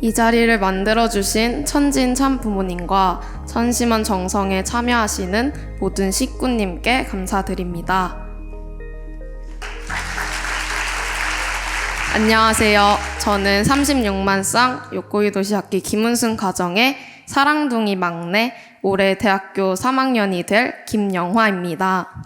이 자리를 만들어주신 천진 참부모님과 선심원 정성에 참여하시는 모든 식구님께 감사드립니다. 안녕하세요. 저는 36만 쌍 욕구이 도시학기 김은순 가정의 사랑둥이 막내, 올해 대학교 3학년이 될 김영화입니다.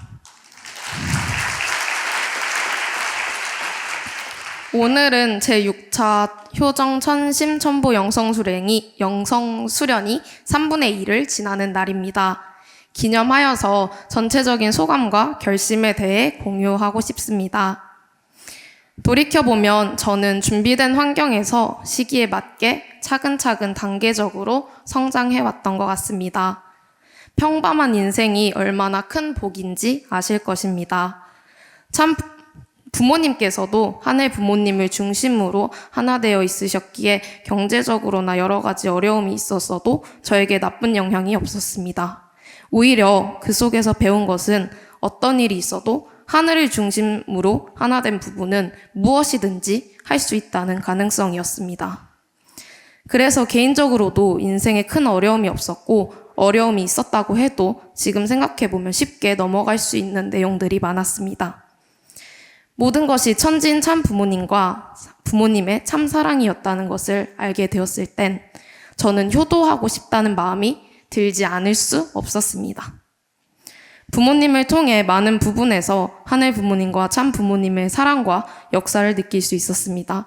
오늘은 제6차 효정 천심 첨부 영성수련이 3분의 2를 지나는 날입니다. 기념하여서 전체적인 소감과 결심에 대해 공유하고 싶습니다. 돌이켜보면 저는 준비된 환경에서 시기에 맞게 차근차근 단계적으로 성장해왔던 것 같습니다. 평범한 인생이 얼마나 큰 복인지 아실 것입니다. 참 부모님께서도 하늘 부모님을 중심으로 하나 되어 있으셨기에 경제적으로나 여러 가지 어려움이 있었어도 저에게 나쁜 영향이 없었습니다. 오히려 그 속에서 배운 것은 어떤 일이 있어도 하늘을 중심으로 하나 된 부부는 무엇이든지 할 수 있다는 가능성이었습니다. 그래서 개인적으로도 인생에 큰 어려움이 없었고, 어려움이 있었다고 해도 지금 생각해보면 쉽게 넘어갈 수 있는 내용들이 많았습니다. 모든 것이 천진 참 부모님과 부모님의 참 사랑이었다는 것을 알게 되었을 땐 저는 효도하고 싶다는 마음이 들지 않을 수 없었습니다. 부모님을 통해 많은 부분에서 하늘 부모님과 참 부모님의 사랑과 역사를 느낄 수 있었습니다.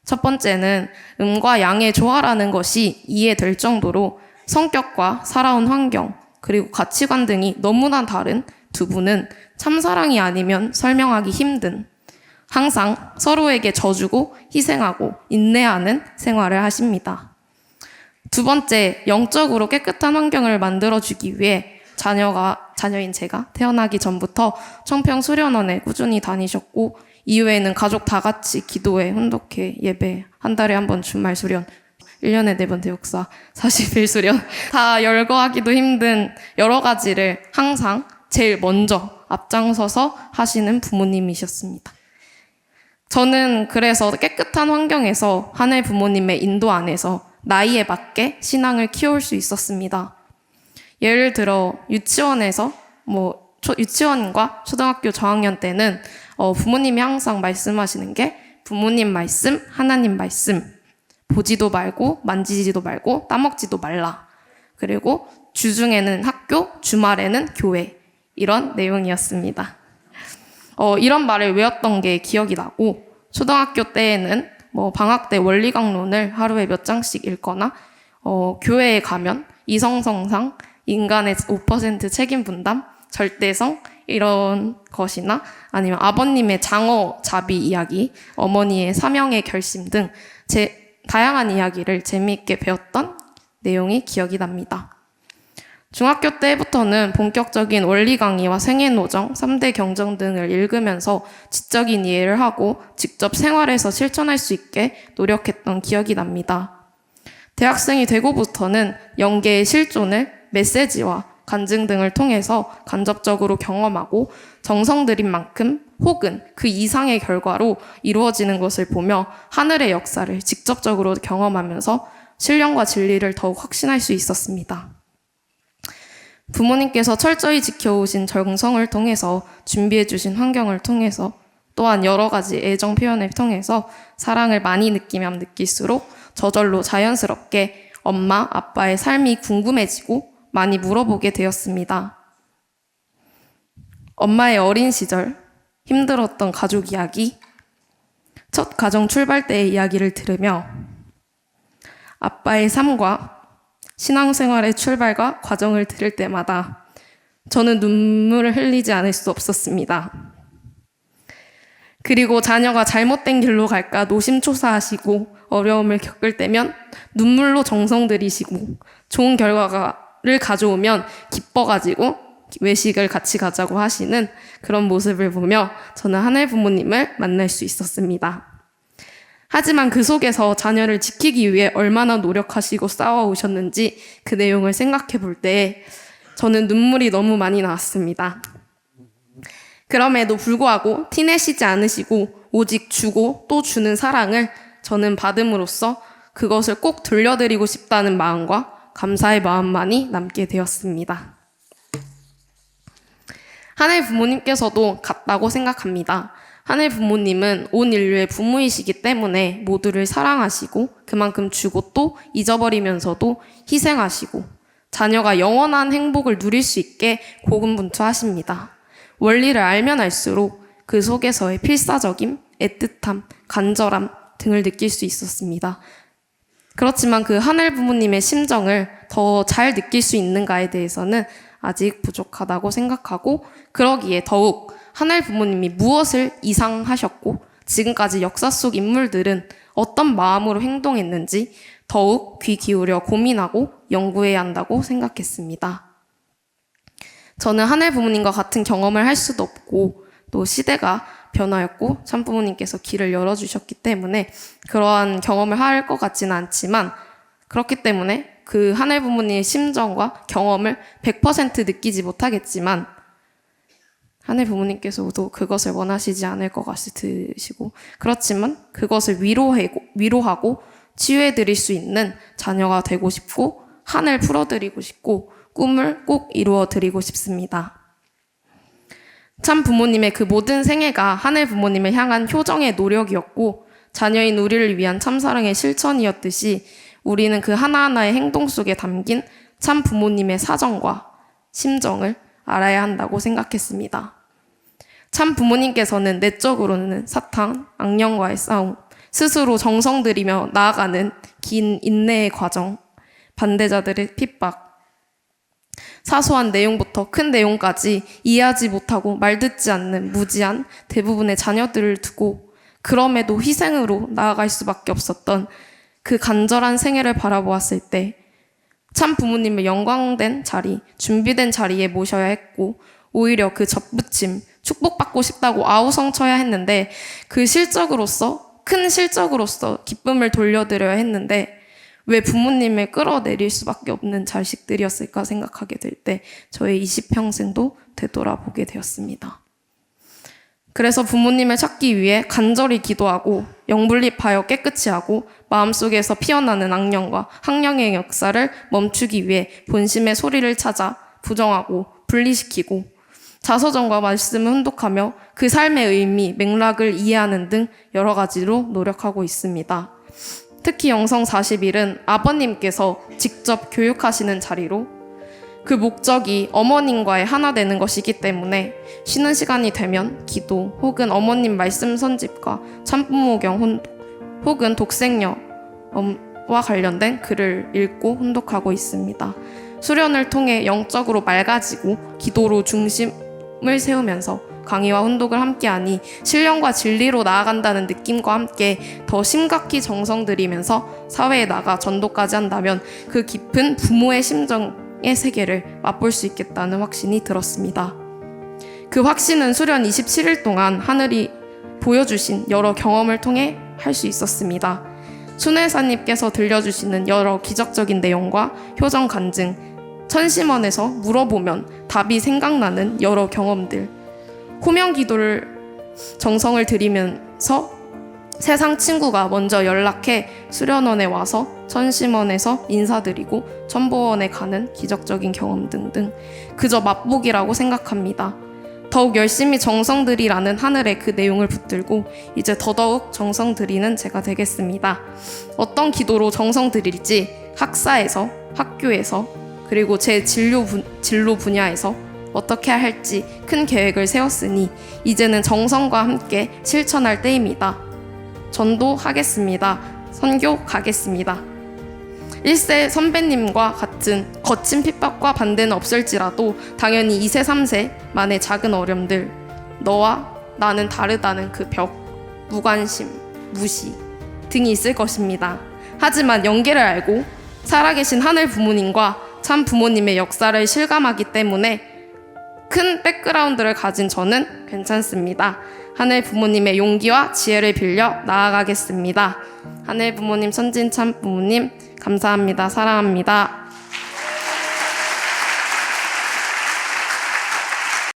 첫 번째는 음과 양의 조화라는 것이 이해될 정도로 성격과 살아온 환경, 그리고 가치관 등이 너무나 다른 두 분은 참사랑이 아니면 설명하기 힘든, 항상 서로에게 져주고 희생하고 인내하는 생활을 하십니다. 두 번째, 영적으로 깨끗한 환경을 만들어주기 위해 자녀인 제가 태어나기 전부터 청평수련원에 꾸준히 다니셨고, 이후에는 가족 다 같이 기도회, 혼독회, 예배, 한 달에 한 번 주말 수련, 1년에 4번 대역사, 40일 수련, 다 열거하기도 힘든 여러 가지를 항상 제일 먼저 앞장서서 하시는 부모님이셨습니다. 저는 그래서 깨끗한 환경에서 하늘 부모님의 인도 안에서 나이에 맞게 신앙을 키울 수 있었습니다. 예를 들어 유치원과 초등학교 저학년 때는 부모님이 항상 말씀하시는 게 부모님 말씀, 하나님 말씀, 보지도 말고 만지지도 말고 따먹지도 말라. 그리고 주중에는 학교, 주말에는 교회, 이런 내용이었습니다. 이런 말을 외웠던 게 기억이 나고, 초등학교 때에는 방학 때 원리강론을 하루에 몇 장씩 읽거나, 교회에 가면 이성성상, 인간의 5% 책임 분담, 절대성, 이런 것이나 아니면 아버님의 장어잡이 이야기, 어머니의 사명의 결심 등 다양한 이야기를 재미있게 배웠던 내용이 기억이 납니다. 중학교 때부터는 본격적인 원리 강의와 생애노정, 3대 경정 등을 읽으면서 지적인 이해를 하고 직접 생활에서 실천할 수 있게 노력했던 기억이 납니다. 대학생이 되고부터는 영계의 실존을 메시지와 간증 등을 통해서 간접적으로 경험하고 정성 들인 만큼 혹은 그 이상의 결과로 이루어지는 것을 보며 하늘의 역사를 직접적으로 경험하면서 신령과 진리를 더욱 확신할 수 있었습니다. 부모님께서 철저히 지켜오신 정성을 통해서, 준비해주신 환경을 통해서, 또한 여러 가지 애정 표현을 통해서 사랑을 많이 느끼면 느낄수록 저절로 자연스럽게 엄마, 아빠의 삶이 궁금해지고 많이 물어보게 되었습니다. 엄마의 어린 시절, 힘들었던 가족 이야기, 첫 가정 출발 때의 이야기를 들으며 아빠의 삶과 신앙생활의 출발과 과정을 들을 때마다 저는 눈물을 흘리지 않을 수 없었습니다. 그리고 자녀가 잘못된 길로 갈까 노심초사하시고 어려움을 겪을 때면 눈물로 정성 들이시고 좋은 결과를 가져오면 기뻐가지고 외식을 같이 가자고 하시는 그런 모습을 보며 저는 하늘 부모님을 만날 수 있었습니다. 하지만 그 속에서 자녀를 지키기 위해 얼마나 노력하시고 싸워오셨는지 그 내용을 생각해 볼 때 저는 눈물이 너무 많이 나왔습니다. 그럼에도 불구하고 티내시지 않으시고 오직 주고 또 주는 사랑을 저는 받음으로써 그것을 꼭 돌려드리고 싶다는 마음과 감사의 마음만이 남게 되었습니다. 하늘 부모님께서도 같다고 생각합니다. 하늘 부모님은 온 인류의 부모이시기 때문에 모두를 사랑하시고 그만큼 주고 또 잊어버리면서도 희생하시고 자녀가 영원한 행복을 누릴 수 있게 고군분투하십니다. 원리를 알면 알수록 그 속에서의 필사적임, 애틋함, 간절함 등을 느낄 수 있었습니다. 그렇지만 그 하늘 부모님의 심정을 더 잘 느낄 수 있는가에 대해서는 아직 부족하다고 생각하고, 그러기에 더욱 하늘 부모님이 무엇을 이상하셨고 지금까지 역사 속 인물들은 어떤 마음으로 행동했는지 더욱 귀 기울여 고민하고 연구해야 한다고 생각했습니다. 저는 하늘 부모님과 같은 경험을 할 수도 없고 또 시대가 변화였고 참부모님께서 길을 열어주셨기 때문에 그러한 경험을 할 것 같지는 않지만, 그렇기 때문에 그 하늘 부모님의 심정과 경험을 100% 느끼지 못하겠지만 하늘 부모님께서도 그것을 원하시지 않을 것 같으시고, 그렇지만 그것을 위로하고 치유해드릴 수 있는 자녀가 되고 싶고 한을 풀어드리고 싶고 꿈을 꼭 이루어드리고 싶습니다. 참 부모님의 그 모든 생애가 하늘 부모님을 향한 효정의 노력이었고 자녀인 우리를 위한 참사랑의 실천이었듯이 우리는 그 하나하나의 행동 속에 담긴 참 부모님의 사정과 심정을 알아야 한다고 생각했습니다. 참 부모님께서는 내적으로는 사탄, 악령과의 싸움, 스스로 정성 들이며 나아가는 긴 인내의 과정, 반대자들의 핍박, 사소한 내용부터 큰 내용까지 이해하지 못하고 말듣지 않는 무지한 대부분의 자녀들을 두고 그럼에도 희생으로 나아갈 수밖에 없었던 그 간절한 생애를 바라보았을 때 참 부모님을 영광된 자리, 준비된 자리에 모셔야 했고 오히려 그 접붙임, 축복받고 싶다고 아우성쳐야 했는데 그 큰 실적으로서 기쁨을 돌려드려야 했는데 왜 부모님을 끌어내릴 수밖에 없는 자식들이었을까 생각하게 될 때 저의 20평생도 되돌아보게 되었습니다. 그래서 부모님을 찾기 위해 간절히 기도하고 영분립하여 깨끗이 하고 마음속에서 피어나는 악령과 학령의 역사를 멈추기 위해 본심의 소리를 찾아 부정하고 분리시키고 자서전과 말씀을 혼독하며 그 삶의 의미, 맥락을 이해하는 등 여러 가지로 노력하고 있습니다. 특히 영성 40일은 아버님께서 직접 교육하시는 자리로 그 목적이 어머님과의 하나 되는 것이기 때문에 쉬는 시간이 되면 기도 혹은 어머님 말씀 선집과 참부모경 혼독 혹은 독생녀와 관련된 글을 읽고 혼독하고 있습니다. 수련을 통해 영적으로 맑아지고 기도로 중심을 세우면서 강의와 혼독을 함께하니 신령과 진리로 나아간다는 느낌과 함께 더 심각히 정성 들이면서 사회에 나가 전도까지 한다면 그 깊은 부모의 심정의 세계를 맛볼 수 있겠다는 확신이 들었습니다. 그 확신은 수련 27일 동안 하늘이 보여주신 여러 경험을 통해 할 수 있었습니다. 순회사님께서 들려주시는 여러 기적적인 내용과 효정 간증, 천심원에서 물어보면 답이 생각나는 여러 경험들, 호명 기도를 정성을 들이면서 세상 친구가 먼저 연락해 수련원에 와서 천심원에서 인사드리고 천보원에 가는 기적적인 경험 등등 그저 맛보기라고 생각합니다. 더욱 열심히 정성 들이라는 하늘의 그 내용을 붙들고 이제 더더욱 정성 들이는 제가 되겠습니다. 어떤 기도로 정성 들일지 학사에서, 학교에서, 그리고 제 진로 분야에서 어떻게 할지 큰 계획을 세웠으니 이제는 정성과 함께 실천할 때입니다. 전도하겠습니다. 선교 가겠습니다. 1세 선배님과 같은 거친 핍박과 반대는 없을지라도 당연히 2세, 3세만의 작은 어려움들, 너와 나는 다르다는 그 벽, 무관심, 무시 등이 있을 것입니다. 하지만 연계를 알고 살아계신 하늘 부모님과 참 부모님의 역사를 실감하기 때문에 큰 백그라운드를 가진 저는 괜찮습니다. 하늘 부모님의 용기와 지혜를 빌려 나아가겠습니다. 하늘 부모님, 천진 참 부모님 감사합니다. 사랑합니다.